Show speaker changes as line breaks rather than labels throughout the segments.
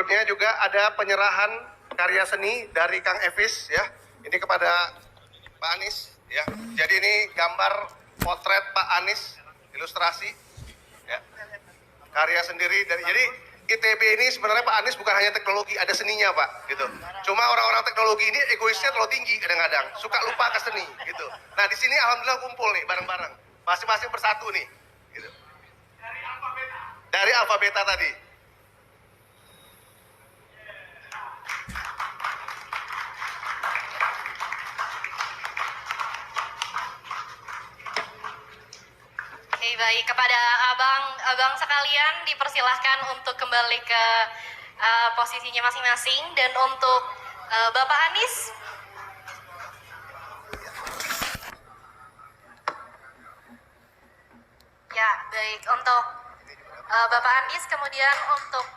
Berikutnya juga ada penyerahan karya seni dari Kang Evis ya. Ini kepada Pak Anies ya. Jadi ini gambar potret Pak Anies, ilustrasi ya. Karya sendiri dari, jadi ITB ini sebenarnya Pak Anies bukan hanya teknologi, ada seninya Pak gitu. Cuma orang-orang teknologi ini egoisnya terlalu tinggi kadang-kadang, suka lupa ke seni gitu. Nah di sini alhamdulillah kumpul nih bareng-bareng, masing-masing persatu nih gitu. Dari Alfa Beta tadi.
Oke, baik, kepada abang sekalian dipersilahkan untuk kembali ke posisinya masing-masing, dan untuk Bapak Anies ya, baik, untuk Bapak Anies kemudian untuk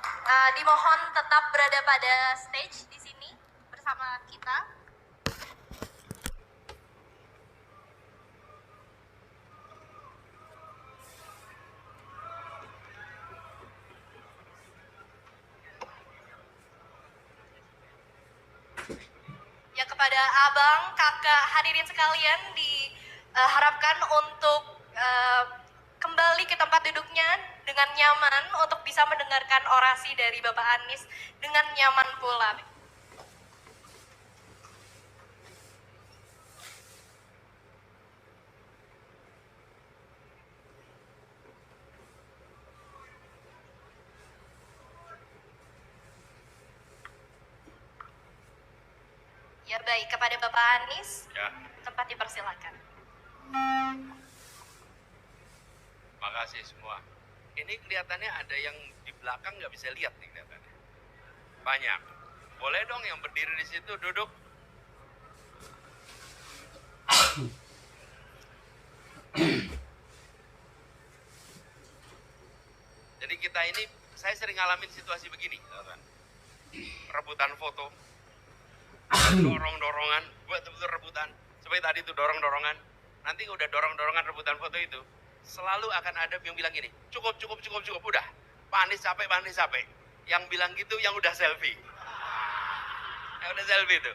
dimohon tetap berada pada stage di sini bersama kita. Ya, kepada abang, kakak, hadirin sekalian diharapkan untuk kembali ke tempat duduknya dengan nyaman untuk bisa mendengarkan orasi dari Bapak Anies dengan nyaman pula. Ya, baik, kepada Bapak Anies,
ya,
tempat dipersilakan.
makasih semua. Ini kelihatannya ada yang di belakang nggak bisa lihat nih kelihatannya. Banyak. Boleh dong yang berdiri di situ duduk. Jadi kita ini, saya sering ngalamin situasi begini, teman-teman. Rebutan foto, dorong-dorongan, buat betul rebutan. Seperti tadi itu dorong-dorongan. Nanti udah dorong-dorongan rebutan foto itu, selalu akan ada yang bilang gini, cukup, udah. Pak Anies capek. Yang bilang gitu yang udah selfie. Yang udah selfie itu.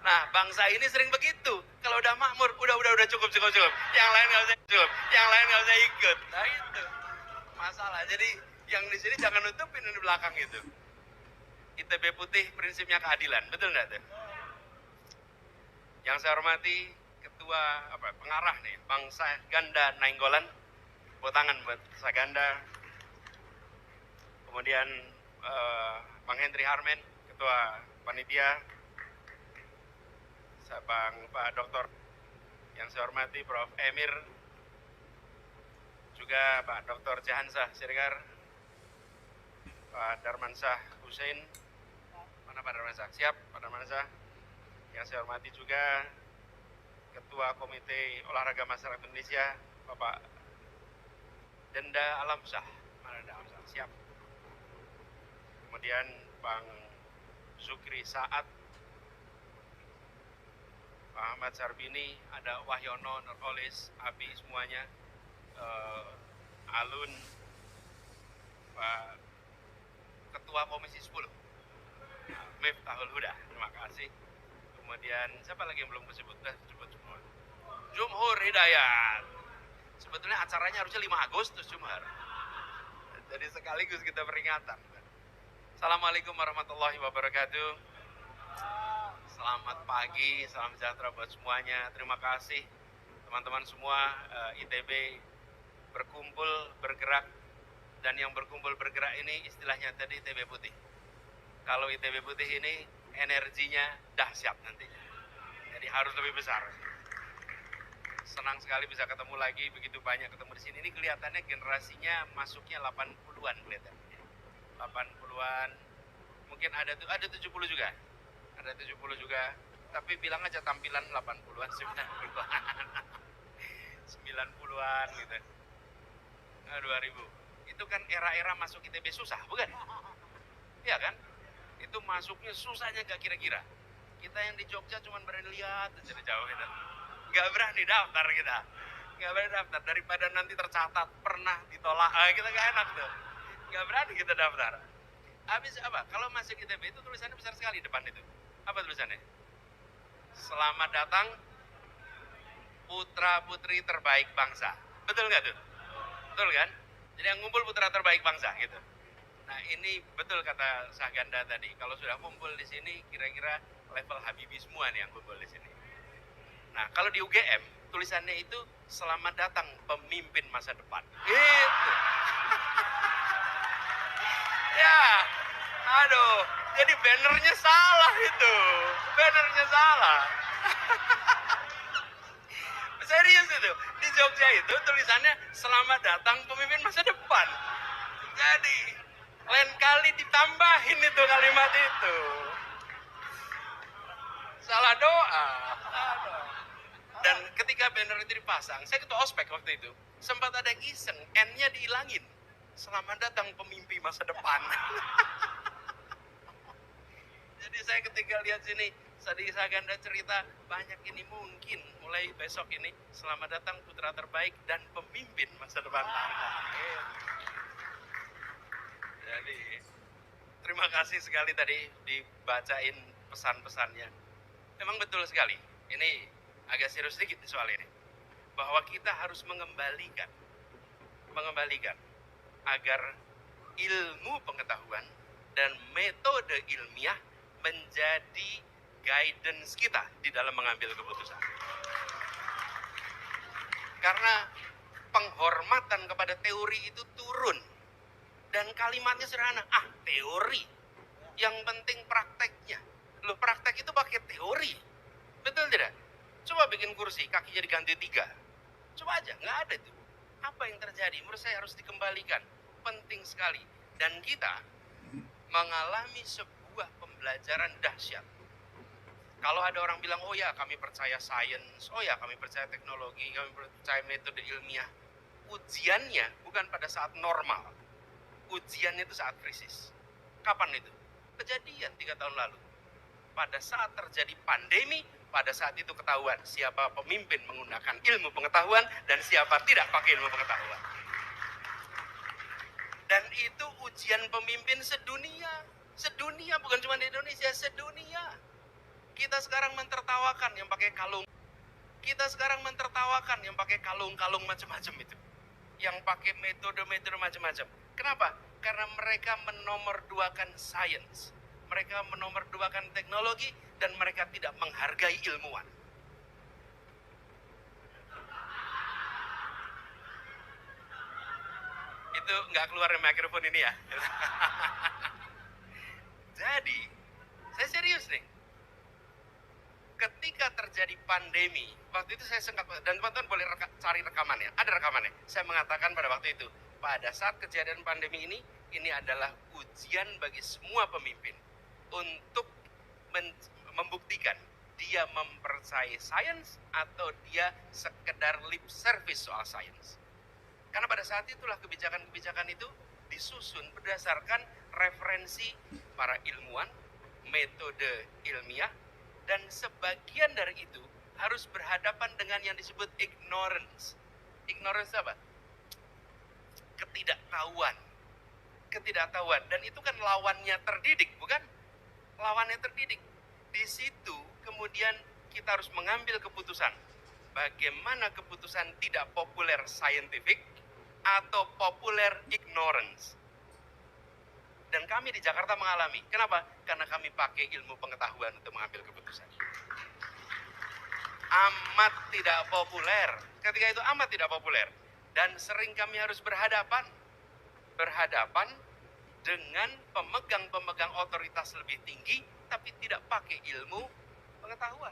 Nah, bangsa ini sering begitu. Kalau udah makmur, udah cukup. Yang lain nggak usah cukup, yang lain nggak usah ikut. Nah itu masalah. Jadi yang di sini jangan nutupin di belakang itu. ITB putih prinsipnya keadilan, betul nggak tuh? Yang saya hormati Ketua pengarah nih, Bang Saganda Nainggolan, tepuk tangan buat Saganda. Kemudian Bang Hendri Harmen, Ketua Panitia, Pak Doktor yang saya hormati Prof. Emir, juga Pak Dr. Jahansah Siregar, Pak Darmansyah Hussein, mana Pak Darmansyah? Siap, Pak Darmansyah. Yang saya hormati juga Ketua Komite Olahraga Masyarakat Indonesia, Bapak Denda Alamsyah, mana Denda Alamsyah? Siap. Kemudian Bang Zukri Saad, Pak Ahmad Sarbini, ada Wahyono, Nurholis, Abi, semuanya, Alun, Pak Ketua Komisi 10, Miftahul Huda, terima kasih. Kemudian siapa lagi yang belum disebut? Sebut semua. Jumhur Hidayat. Sebetulnya acaranya harusnya 5 Agustus Jumhur. Jadi sekaligus kita peringatan. Assalamualaikum warahmatullahi wabarakatuh. Selamat pagi, salam sejahtera buat semuanya. Terima kasih teman-teman semua. ITB berkumpul, bergerak, dan yang berkumpul bergerak ini istilahnya tadi ITB putih. Kalau ITB putih ini energinya dahsyat nantinya. Jadi harus lebih besar. Senang sekali bisa ketemu lagi, begitu banyak ketemu di sini. Ini kelihatannya generasinya masuknya 80-an kelihatannya. 80-an. Mungkin ada 70 juga. Ada 70 juga. Tapi bilang aja tampilan 80-an, 90-an. 90-an gitu. 2000. Itu kan era-era masuk ITB susah, bukan? Iya kan? Itu masuknya susahnya gak kira-kira. Kita yang di Jogja cuma berani lihat aja dari jauh gitu. Gak berani daftar kita. Gak berani daftar, daripada nanti tercatat pernah ditolak. Kita gak enak tuh. Gak berani kita daftar. Habis apa? Kalau masuk ITB itu tulisannya besar sekali depan itu. Apa tulisannya? Selamat datang putra putri terbaik bangsa. Betul nggak tuh? Betul kan? Jadi yang ngumpul putra terbaik bangsa gitu. Nah ini betul kata Sahganda tadi. Kalau sudah kumpul di sini, kira-kira level Habibie semua nih yang kumpul di sini. Nah kalau di UGM tulisannya itu selamat datang pemimpin masa depan. Itu. Ya, aduh. Jadi bannernya salah itu. Bannernya salah. Serius itu. Di Jogja itu tulisannya selamat datang pemimpin masa depan. Jadi lain kali ditambahin itu kalimat itu. Salah doa. Dan ketika banner itu dipasang, saya ketua ospek waktu itu, sempat ada yang iseng, N-nya dihilangin. Selamat datang pemimpi masa depan. Jadi saya ketika lihat sini, tadi Sahganda cerita, banyak ini mungkin mulai besok ini, selamat datang putra terbaik dan pemimpin masa depan. Jadi, terima kasih sekali tadi dibacain pesan-pesannya. Memang betul sekali, ini agak serius sedikit soal ini. Bahwa kita harus mengembalikan agar ilmu pengetahuan dan metode ilmiah menjadi guidance kita di dalam mengambil keputusan. Karena penghormatan kepada teori itu turun. Dan kalimatnya sederhana, teori. Yang penting prakteknya. Loh, praktek itu pakai teori. Betul tidak? Coba bikin kursi, kakinya diganti 3. Coba aja, nggak ada itu. Apa yang terjadi? Menurut saya harus dikembalikan. Penting sekali. Dan kita mengalami sebuah pembelajaran dahsyat. Kalau ada orang bilang, oh ya kami percaya sains, oh ya kami percaya teknologi, kami percaya metode ilmiah. Ujiannya bukan pada saat normal. Ujiannya itu saat krisis. Kapan itu? Kejadian 3 tahun lalu. Pada saat terjadi pandemi, pada saat itu ketahuan siapa pemimpin menggunakan ilmu pengetahuan dan siapa tidak pakai ilmu pengetahuan. Dan itu ujian pemimpin sedunia. Sedunia, bukan cuma di Indonesia, sedunia. Kita sekarang mentertawakan yang pakai kalung. Kita sekarang mentertawakan yang pakai kalung-kalung macam-macam itu. Yang pakai metode-metode macam-macam. Kenapa? Karena mereka menomorduakan sains. Mereka menomorduakan teknologi dan mereka tidak menghargai ilmuwan. Itu nggak keluar dari mikrofon ini ya. Jadi, saya serius nih. Ketika terjadi pandemi, waktu itu saya sengkat, dan teman-teman boleh cari rekamannya, ada rekamannya. Saya mengatakan pada waktu itu, pada saat kejadian pandemi ini adalah ujian bagi semua pemimpin untuk membuktikan dia mempercayai sains atau dia sekedar lip service soal sains. Karena pada saat itulah kebijakan-kebijakan itu disusun berdasarkan referensi para ilmuwan, metode ilmiah, dan sebagian dari itu harus berhadapan dengan yang disebut ignorance. Ignorance apa? Ketidaktahuan. Ketidaktahuan. Dan itu kan lawannya terdidik, bukan? Lawannya terdidik. Di situ kemudian kita harus mengambil keputusan. Bagaimana keputusan tidak populer scientific atau populer ignorance. Dan kami di Jakarta mengalami. Kenapa? Karena kami pakai ilmu pengetahuan untuk mengambil keputusan. Amat tidak populer. Ketika itu amat tidak populer. Dan sering kami harus berhadapan dengan pemegang-pemegang otoritas lebih tinggi, tapi tidak pakai ilmu pengetahuan.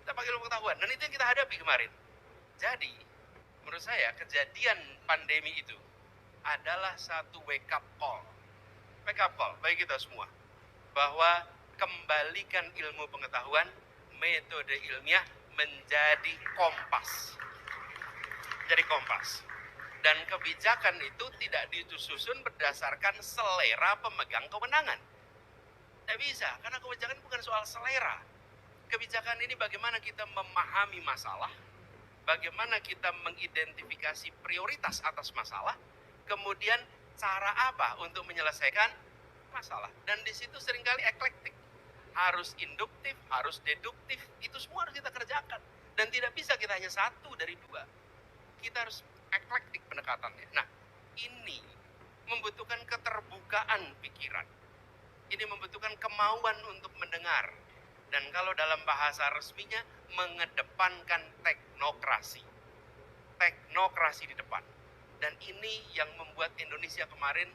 Tidak pakai ilmu pengetahuan. Dan itu yang kita hadapi kemarin. Jadi, menurut saya kejadian pandemi itu adalah satu wake up call bagi kita semua. Bahwa kembalikan ilmu pengetahuan, metode ilmiah menjadi kompas. Jadi kompas. Dan kebijakan itu tidak disusun berdasarkan selera pemegang kewenangan. Tidak bisa, karena kebijakan bukan soal selera. Kebijakan ini bagaimana kita memahami masalah, bagaimana kita mengidentifikasi prioritas atas masalah, kemudian cara apa untuk menyelesaikan masalah. Dan di situ seringkali eklektik. Harus induktif, harus deduktif, itu semua harus kita kerjakan. Dan tidak bisa kita hanya satu dari dua. Kita harus eklektik pendekatannya. Nah, ini membutuhkan keterbukaan pikiran. Ini membutuhkan kemauan untuk mendengar. Dan kalau dalam bahasa resminya, mengedepankan teknokrasi. Teknokrasi di depan. Dan ini yang membuat Indonesia kemarin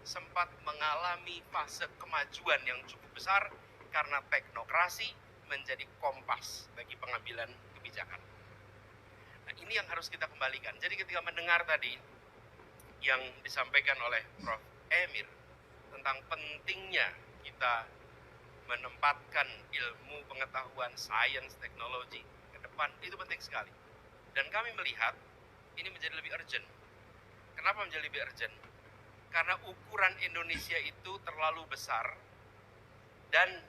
sempat mengalami fase kemajuan yang cukup besar karena teknokrasi menjadi kompas bagi pengambilan kebijakan. Nah, ini yang harus kita kembalikan. Jadi ketika mendengar tadi yang disampaikan oleh Prof. Emir tentang pentingnya kita menempatkan ilmu pengetahuan, sains, teknologi ke depan, itu penting sekali. Dan kami melihat ini menjadi lebih urgent. Kenapa menjadi lebih urgent? Karena ukuran Indonesia itu terlalu besar dan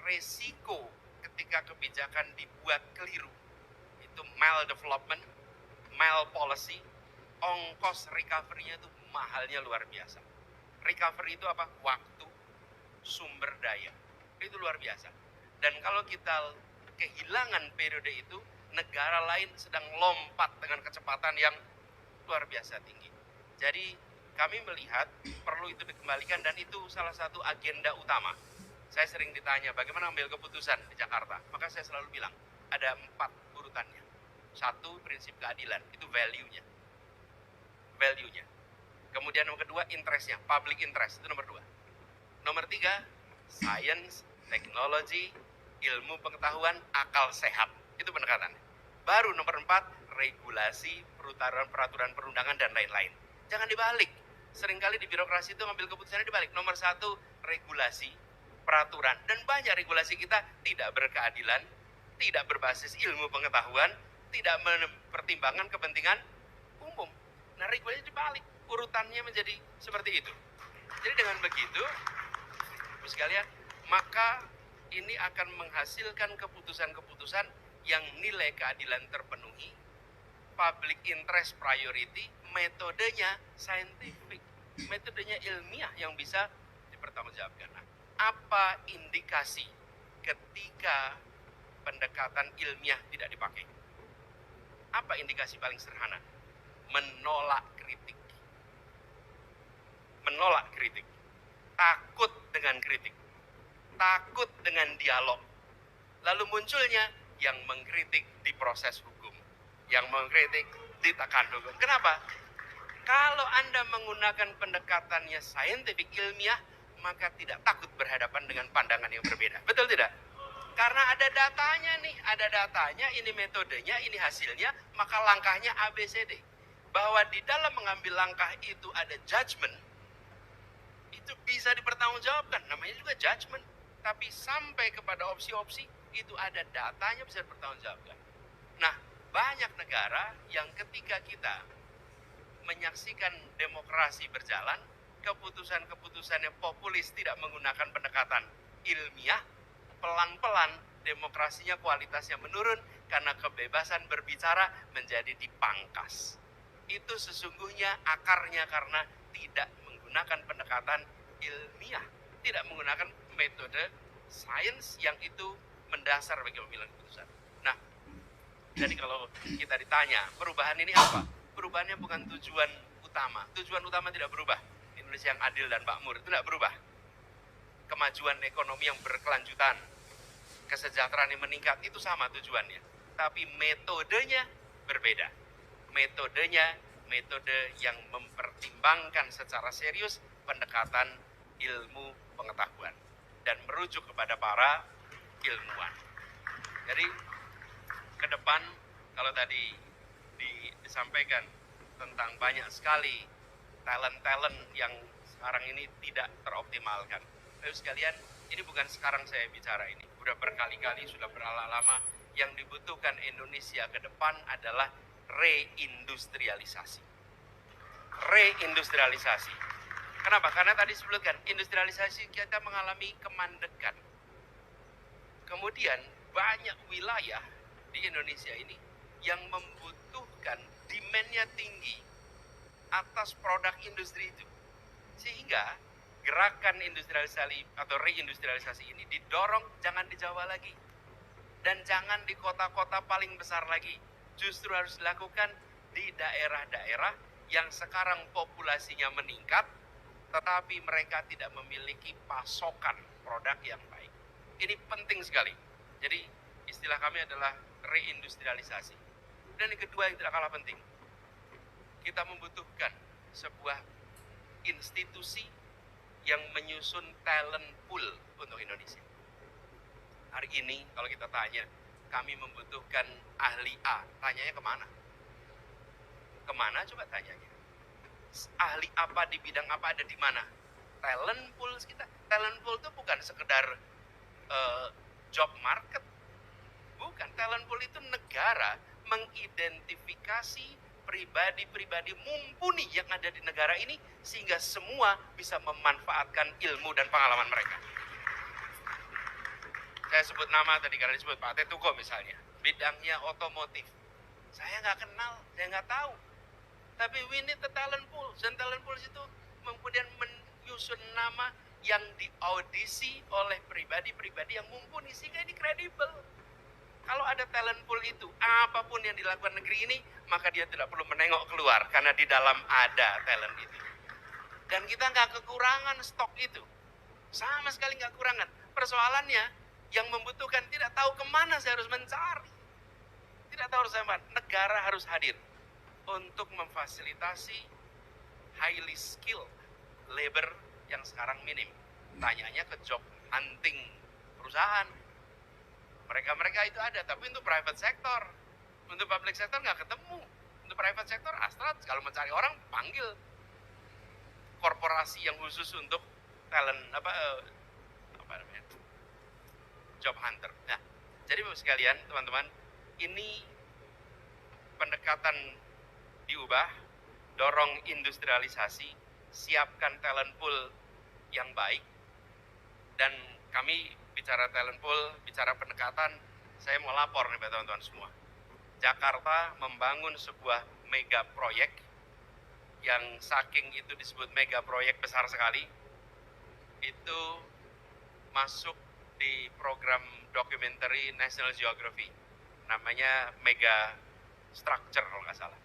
resiko ketika kebijakan dibuat keliru itu maldevelopment, malpolicy, ongkos recovery-nya itu mahalnya luar biasa. Recovery itu apa? Waktu, sumber daya. Itu luar biasa. Dan kalau kita kehilangan periode itu, negara lain sedang lompat dengan kecepatan yang luar biasa tinggi. Jadi kami melihat perlu itu dikembalikan dan itu salah satu agenda utama. Saya sering ditanya bagaimana ambil keputusan di Jakarta. Maka saya selalu bilang ada 4 urutannya. 1, prinsip keadilan, itu value-nya. Value-nya. Kemudian nomor kedua, interest-nya, public interest, itu nomor 2. Nomor 3, science, teknologi, ilmu pengetahuan, akal sehat, itu pendekatannya. Baru nomor 4, regulasi, peraturan perundangan, dan lain-lain. Jangan dibalik. Seringkali di birokrasi itu ngambil keputusannya dibalik. Nomor 1, regulasi, peraturan. Dan banyak regulasi kita tidak berkeadilan, tidak berbasis ilmu pengetahuan, tidak mempertimbangkan kepentingan umum. Nah, regulasi dibalik. Urutannya menjadi seperti itu. Jadi dengan begitu, Ibu sekalian, maka ini akan menghasilkan keputusan-keputusan yang nilai keadilan terpenuhi, public interest priority, metodenya scientific, metodenya ilmiah yang bisa dipertanggungjawabkan. Nah, apa indikasi ketika pendekatan ilmiah tidak dipakai? Apa indikasi paling sederhana? Menolak kritik. Menolak kritik. Takut dengan kritik. Takut dengan dialog. Lalu munculnya yang mengkritik di proses hukum. Yang mengkritik ditekan hukum. Kenapa? Kalau Anda menggunakan pendekatannya saintifik ilmiah, maka tidak takut berhadapan dengan pandangan yang berbeda. Betul tidak? Karena ada datanya nih, ada datanya, ini metodenya, ini hasilnya, maka langkahnya ABCD. Bahwa di dalam mengambil langkah itu ada judgment, itu bisa dipertanggungjawabkan, namanya juga judgment. Tapi sampai kepada opsi-opsi, itu ada datanya bisa dipertanggungjawabkan. Nah, banyak negara yang ketika kita menyaksikan demokrasi berjalan, keputusan-keputusan yang populis tidak menggunakan pendekatan ilmiah, pelan-pelan demokrasinya kualitasnya menurun karena kebebasan berbicara menjadi dipangkas. Itu sesungguhnya akarnya karena tidak menggunakan pendekatan ilmiah, tidak menggunakan metode sains yang itu mendasar bagi pengambilan keputusan. Nah, jadi kalau kita ditanya perubahan ini apa? Perubahannya bukan tujuan utama. Tujuan utama tidak berubah. Indonesia yang adil dan makmur itu tidak berubah. Kemajuan ekonomi yang berkelanjutan, kesejahteraan yang meningkat itu sama tujuannya. Tapi metodenya berbeda. Metodenya metode yang mempertimbangkan secara serius pendekatan ilmu pengetahuan dan merujuk kepada para ilmuwan. Jadi ke depan kalau tadi disampaikan tentang banyak sekali talent-talent yang sekarang ini tidak teroptimalkan. Bapak sekalian, ini bukan sekarang saya bicara ini. Sudah berkali-kali, sudah berlama-lama yang dibutuhkan Indonesia ke depan adalah reindustrialisasi. Reindustrialisasi. Kenapa? Karena tadi disebutkan industrialisasi kita mengalami kemandekan. Kemudian banyak wilayah di Indonesia ini yang membutuhkan demand-nya tinggi atas produk industri itu. Sehingga gerakan industrialisasi atau reindustrialisasi ini didorong jangan di Jawa lagi dan jangan di kota-kota paling besar lagi, justru harus dilakukan di daerah-daerah yang sekarang populasinya meningkat tetapi mereka tidak memiliki pasokan produk yang baik. Ini penting sekali. Jadi istilah kami adalah reindustrialisasi. Dan yang kedua yang tidak kalah penting, kita membutuhkan sebuah institusi yang menyusun talent pool untuk Indonesia. Hari ini kalau kita tanya, kami membutuhkan ahli A, tanyanya kemana? Kemana coba tanyanya? Ahli apa di bidang apa ada di mana? Talent pool kita. Talent pool itu bukan sekedar job market. Bukan, talent pool itu negara mengidentifikasi pribadi-pribadi mumpuni yang ada di negara ini sehingga semua bisa memanfaatkan ilmu dan pengalaman mereka. Saya sebut nama tadi karena disebut Pak Tetuko misalnya, bidangnya otomotif. Saya nggak kenal, saya nggak tahu. Tapi we need the talent pool. Dan talent pool itu kemudian menyusun nama yang diaudisi oleh pribadi-pribadi yang mumpuni sehingga ini kredibel. Kalau ada talent pool itu, apapun yang dilakukan negeri ini, maka dia tidak perlu menengok keluar karena di dalam ada talent itu. Dan kita nggak kekurangan stok itu. Sama sekali nggak kekurangan. Persoalannya, yang membutuhkan tidak tahu kemana saya harus mencari. Tidak tahu harus kemana. Negara harus hadir untuk memfasilitasi highly skilled labor yang sekarang minim. Tanyanya ke job hunting perusahaan. Mereka itu ada, tapi untuk private sector. Untuk public sector nggak ketemu. Untuk private sector, Astra kalau mencari orang, panggil korporasi yang khusus untuk talent, job hunter. Nah, jadi Bapak sekalian, teman-teman, ini pendekatan diubah, dorong industrialisasi, siapkan talent pool yang baik, dan kami bicara talent pool, bicara pendekatan, saya mau lapor nih teman-teman semua. Jakarta membangun sebuah mega proyek yang saking itu disebut mega proyek besar sekali, itu masuk di program documentary National Geography, namanya Mega Structure kalau nggak salah.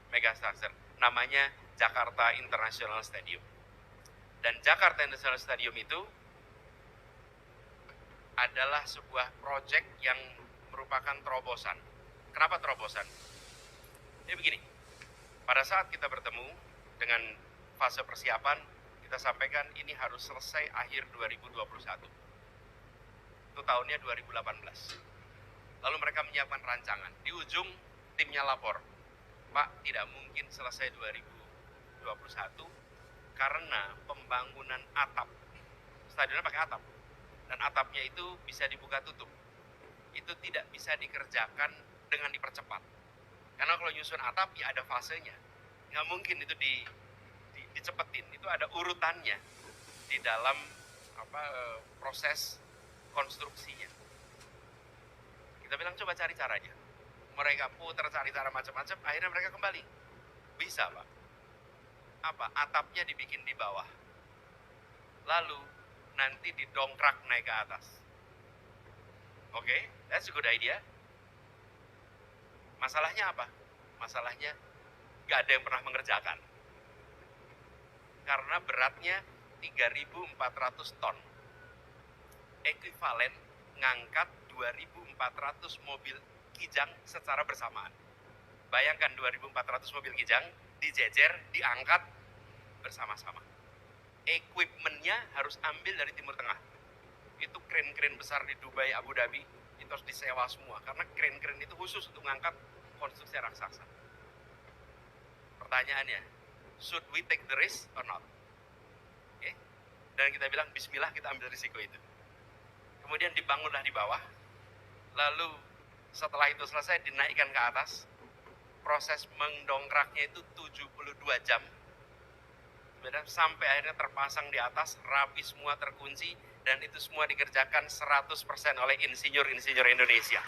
Mega Structure, namanya Jakarta International Stadium. Dan Jakarta International Stadium itu adalah sebuah proyek yang merupakan terobosan. Kenapa terobosan? Ini begini, pada saat kita bertemu dengan fase persiapan, kita sampaikan ini harus selesai akhir 2021. Itu tahunnya 2018. Lalu mereka menyiapkan rancangan. Di ujung timnya lapor, Pak, tidak mungkin selesai 2021 karena pembangunan atap. Stadionnya pakai atap. Dan atapnya itu bisa dibuka tutup. Itu tidak bisa dikerjakan dengan dipercepat. Karena kalau nyusun atap ya ada fasenya. Nggak mungkin itu dicepetin. Itu ada urutannya di dalam proses konstruksinya. Kita bilang coba cari caranya. Mereka putar cari cara macam-macam, akhirnya mereka kembali. Bisa, Pak. Atapnya dibikin di bawah. Lalu nanti didongkrak naik ke atas. Oke, that's a good idea. Masalahnya apa? Masalahnya gak ada yang pernah mengerjakan. Karena beratnya 3.400 ton. Ekuivalen ngangkat 2.400 mobil Kijang secara bersamaan. Bayangkan 2.400 mobil Kijang dijejer, diangkat bersama-sama. Equipmentnya harus ambil dari Timur Tengah. Itu kren-kren besar di Dubai, Abu Dhabi, itu harus disewa semua. Karena kren-kren itu khusus untuk mengangkat konstruksi raksasa. Pertanyaannya, should we take the risk or not? Okay? Dan kita bilang, bismillah kita ambil risiko itu. Kemudian dibangunlah di bawah. Lalu setelah itu selesai dinaikkan ke atas. Proses mendongkraknya itu 72 jam. Sampai akhirnya terpasang di atas, rapi semua, terkunci, dan itu semua dikerjakan 100% oleh insinyur-insinyur Indonesia.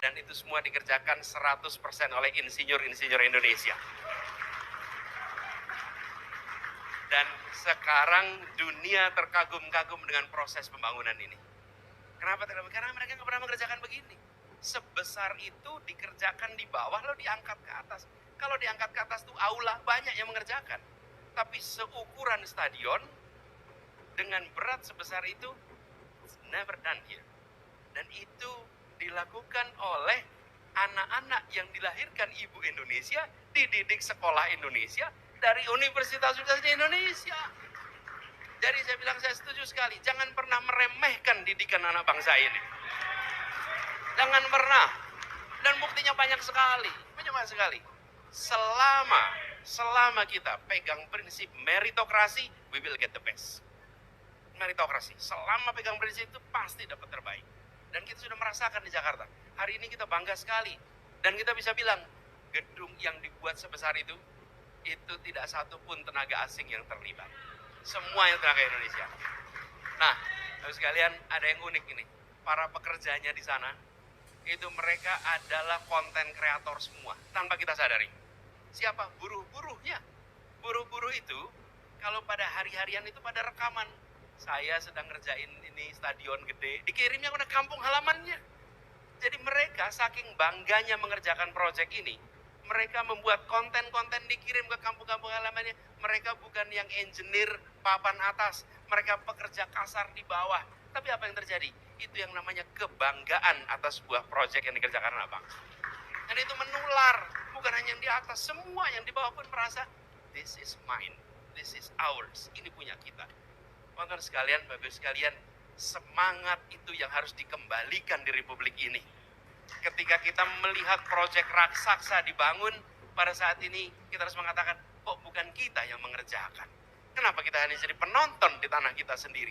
Dan itu semua dikerjakan 100% oleh insinyur-insinyur Indonesia. Dan sekarang dunia terkagum-kagum dengan proses pembangunan ini. Kenapa? Karena mereka nggak pernah mengerjakan begini. Sebesar itu dikerjakan di bawah, lalu diangkat ke atas. Kalau diangkat ke atas tuh aula banyak yang mengerjakan. Tapi seukuran stadion dengan berat sebesar itu, it's never done here. Dan itu dilakukan oleh anak-anak yang dilahirkan ibu Indonesia, dididik sekolah Indonesia, dari universitas-universitas di Indonesia. Jadi saya bilang saya setuju sekali, jangan pernah meremehkan didikan anak bangsa ini. Jangan pernah. Dan buktinya banyak sekali, Selama kita pegang prinsip meritokrasi, we will get the best. Meritokrasi, selama pegang prinsip itu pasti dapat terbaik. Dan kita sudah merasakan di Jakarta. Hari ini kita bangga sekali. Dan kita bisa bilang, gedung yang dibuat sebesar itu tidak satu pun tenaga asing yang terlibat. Semua yang tenaga Indonesia. Nah, Bapak sekalian, ada yang unik ini. Para pekerjanya di sana, itu mereka adalah konten kreator semua, tanpa kita sadari. Siapa? Buruh-buruhnya. Buruh-buruh itu, kalau pada hari-harian itu pada rekaman. Saya sedang ngerjain ini stadion gede, dikirimnya ke kampung halamannya. Jadi mereka saking bangganya mengerjakan proyek ini, mereka membuat konten-konten dikirim ke kampung-kampung halamannya. Mereka bukan yang engineer papan atas, mereka pekerja kasar di bawah. Tapi apa yang terjadi? Itu yang namanya kebanggaan atas sebuah proyek yang dikerjakan anak bangsa. Dan itu menular, bukan hanya yang di atas, semua yang di bawah pun merasa, this is mine, this is ours, ini punya kita. Teman-teman sekalian, Bapak sekalian, semangat itu yang harus dikembalikan di Republik ini. Ketika kita melihat proyek raksasa dibangun, pada saat ini kita harus mengatakan, kok bukan kita yang mengerjakan? Kenapa kita hanya jadi penonton di tanah kita sendiri?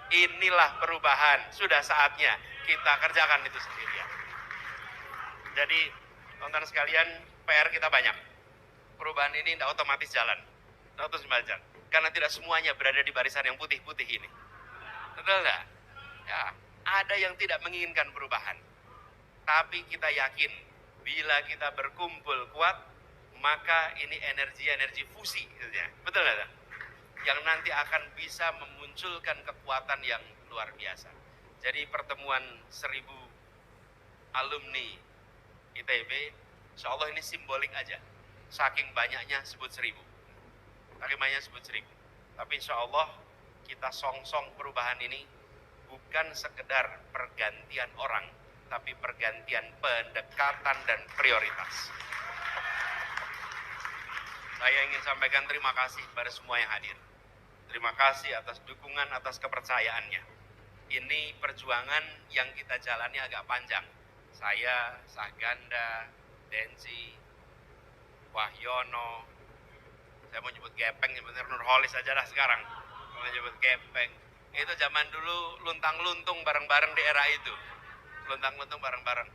Inilah perubahan, sudah saatnya kita kerjakan itu sendirian. Jadi, teman-teman sekalian, PR kita banyak. Perubahan ini tidak otomatis jalan, tidak otomatis jalan. Karena tidak semuanya berada di barisan yang putih-putih ini. Betul nggak? Ya, ada yang tidak menginginkan perubahan. Tapi kita yakin, bila kita berkumpul kuat, maka ini energi fusi. Betul nggak? Yang nanti akan bisa memunculkan kekuatan yang luar biasa. Jadi pertemuan 1000 alumni ITB, insya Allah ini simbolik aja. Saking banyaknya sebut 1000. Saking banyaknya sebut 1000. Tapi insya Allah kita song-song perubahan ini bukan sekedar pergantian orang, tapi pergantian pendekatan dan prioritas. Saya ingin sampaikan terima kasih kepada semua yang hadir. Terima kasih atas dukungan, atas kepercayaannya. Ini perjuangan yang kita jalani agak panjang. Saya, Saganda, Densi, Wahyono, saya mau nyebut Gepeng, nyebutnya Nurholis aja lah sekarang. Mau nyebut Gepeng. Itu zaman dulu luntang-luntung bareng-bareng di era itu. Luntang-luntung bareng-bareng.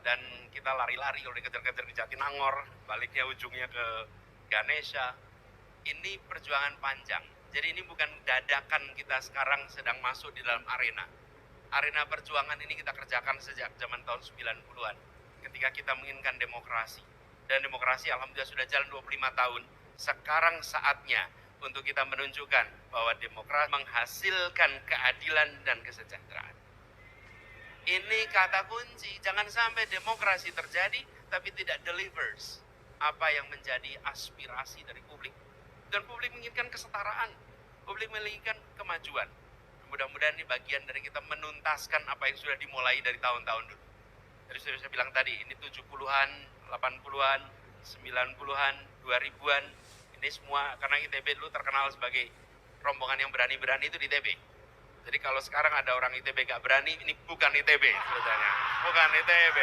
Dan kita lari-lari kalau dikejar-kejar di Jatinangor, baliknya ujungnya ke Ganesha. Ini perjuangan panjang. Jadi ini bukan dadakan kita sekarang sedang masuk di dalam arena. Arena perjuangan ini kita kerjakan sejak zaman tahun 90-an. Ketika kita menginginkan demokrasi. Dan demokrasi alhamdulillah sudah jalan 25 tahun. Sekarang saatnya untuk kita menunjukkan bahwa demokrasi menghasilkan keadilan dan kesejahteraan. Ini kata kunci, jangan sampai demokrasi terjadi tapi tidak delivers apa yang menjadi aspirasi dari publik. Dan publik menginginkan kesetaraan, publik menginginkan kemajuan. Mudah-mudahan ini bagian dari kita menuntaskan apa yang sudah dimulai dari tahun-tahun dulu. Jadi sudah saya bilang tadi, ini 70-an, 80-an, 90-an, 2000-an, ini semua karena ITB dulu terkenal sebagai rombongan yang berani-berani itu di ITB. Jadi kalau sekarang ada orang ITB gak berani, ini bukan ITB sebetulnya. Bukan ITB.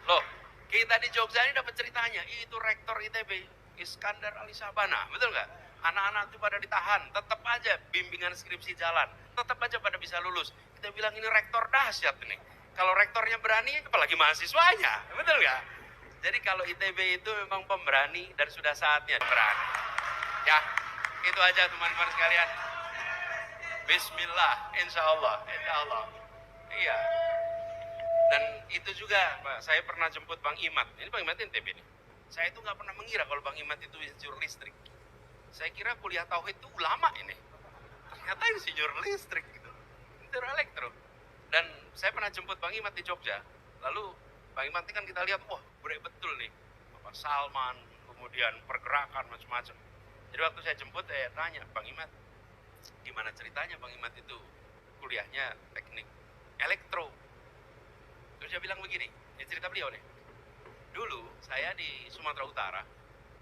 Loh, kita di Jogja ini dapat ceritanya, itu rektor ITB, Iskandar Ali Sabana, betul nggak? Anak-anak itu pada ditahan, tetap aja bimbingan skripsi jalan, tetap aja pada bisa lulus. Kita bilang ini rektor dahsyat ini. Kalau rektornya berani, apalagi mahasiswanya, betul nggak? Jadi kalau ITB itu memang pemberani dan sudah saatnya berani. Ya, itu aja teman-teman sekalian. Bismillah, insya Allah, insya Allah. Iya. Dan itu juga, Pak, saya pernah jemput Bang Imat. Ini Bang Imat ITB nih. Saya itu nggak pernah mengira kalau Bang Imat itu insinyur listrik. Saya kira kuliah tauhid itu ulama ini. Ternyata insinyur listrik gitu. Insinyur elektro. Dan saya pernah jemput Bang Imat di Jogja. Lalu Bang Imat ini kan kita lihat, wah berat betul nih. Bapak Salman, kemudian pergerakan macam-macam. Jadi waktu saya jemput, saya tanya, Bang Imat, gimana ceritanya Bang Imat itu kuliahnya teknik elektro? Terus dia bilang begini, ini cerita beliau nih. Dulu saya di Sumatera Utara,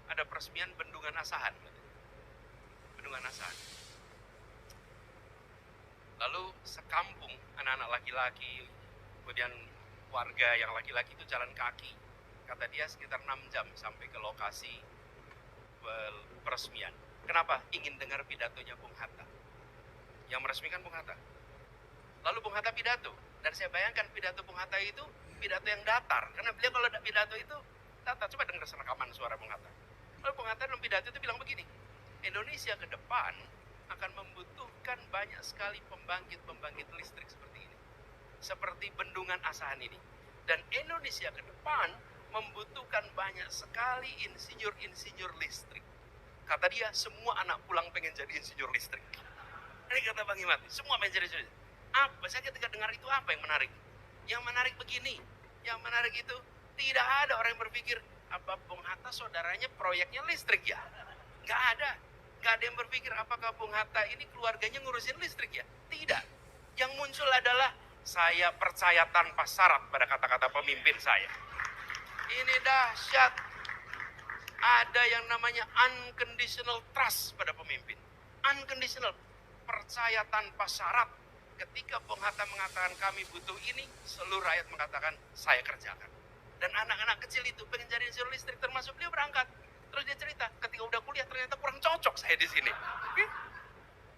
ada peresmian Bendungan Asahan. Bendungan Asahan. Lalu sekampung anak-anak laki-laki, kemudian warga yang laki-laki itu jalan kaki. Kata dia sekitar 6 jam sampai ke lokasi peresmian. Kenapa? Ingin dengar pidatonya Bung Hatta. Yang meresmikan Bung Hatta. Lalu Bung Hatta pidato. Dan saya bayangkan pidato Bung Hatta itu pidato yang datar. Karena beliau kalau ada pidato itu datar. Coba dengar rekaman suara Bung Hatta. Lalu Bung Hatta dalam pidato itu bilang begini. Indonesia ke depan akan membutuhkan banyak sekali pembangkit listrik seperti ini. Seperti Bendungan Asahan ini. Dan Indonesia ke depan membutuhkan banyak sekali insinyur-insinyur listrik. Kata dia, semua anak pulang pengen jadi insinyur listrik. Ini kata Bang Imat, semua pengen jadi insinyur listrik. Apa? Saya ketika dengar itu apa yang menarik? Yang menarik begini, yang menarik itu, tidak ada orang yang berpikir, apa Bung Hatta saudaranya proyeknya listrik ya? Nggak ada. Nggak ada yang berpikir apakah Bung Hatta ini keluarganya ngurusin listrik ya? Tidak. Yang muncul adalah saya percaya tanpa syarat pada kata-kata pemimpin saya. Ini dahsyat. Ada yang namanya unconditional trust pada pemimpin. Unconditional. Percaya tanpa syarat. Ketika Bung Hatta mengatakan kami butuh ini, seluruh rakyat mengatakan saya kerjakan. Dan anak-anak kecil itu pengen jadi insinyur listrik, termasuk beliau berangkat. Terus dia cerita, ketika udah kuliah ternyata kurang cocok saya di sini.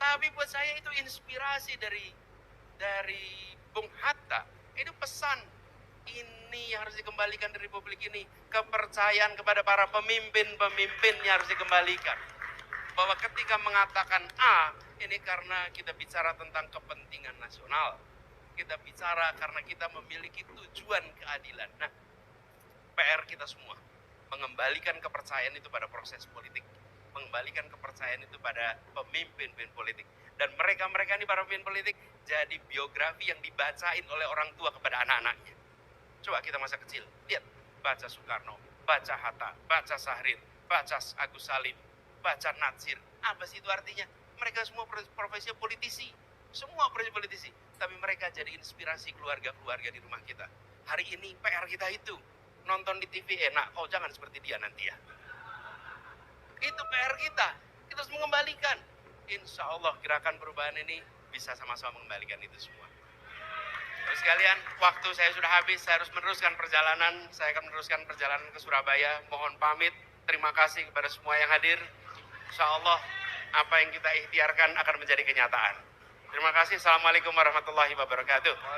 Tapi buat saya itu inspirasi dari Bung Hatta. Itu pesan ini yang harus dikembalikan di Republik ini. Kepercayaan kepada para pemimpin-pemimpinnya harus dikembalikan. Bahwa ketika mengatakan A, ini karena kita bicara tentang kepentingan nasional. Kita bicara karena kita memiliki tujuan keadilan. Nah, PR kita semua. Mengembalikan kepercayaan itu pada proses politik. Mengembalikan kepercayaan itu pada pemimpin politik. Dan mereka-mereka ini para pemimpin politik jadi biografi yang dibacain oleh orang tua kepada anak-anaknya. Coba kita masa kecil, lihat. Baca Soekarno, baca Hatta, baca Sahrir, baca Agus Salim, baca Natsir. Apa sih itu artinya? Mereka semua profesi politisi. Semua profesi politisi. Tapi mereka jadi inspirasi keluarga-keluarga di rumah kita. Hari ini PR kita itu. Nonton di TV enak, oh jangan seperti dia nanti ya. Itu PR kita. Kita harus mengembalikan. Insya Allah gerakan perubahan ini bisa sama-sama mengembalikan itu semua. Terus sekalian, waktu saya sudah habis, saya harus meneruskan perjalanan. Saya akan meneruskan perjalanan ke Surabaya. Mohon pamit. Terima kasih kepada semua yang hadir. Insya Allah apa yang kita ikhtiarkan akan menjadi kenyataan. Terima kasih. Assalamualaikum warahmatullahi wabarakatuh.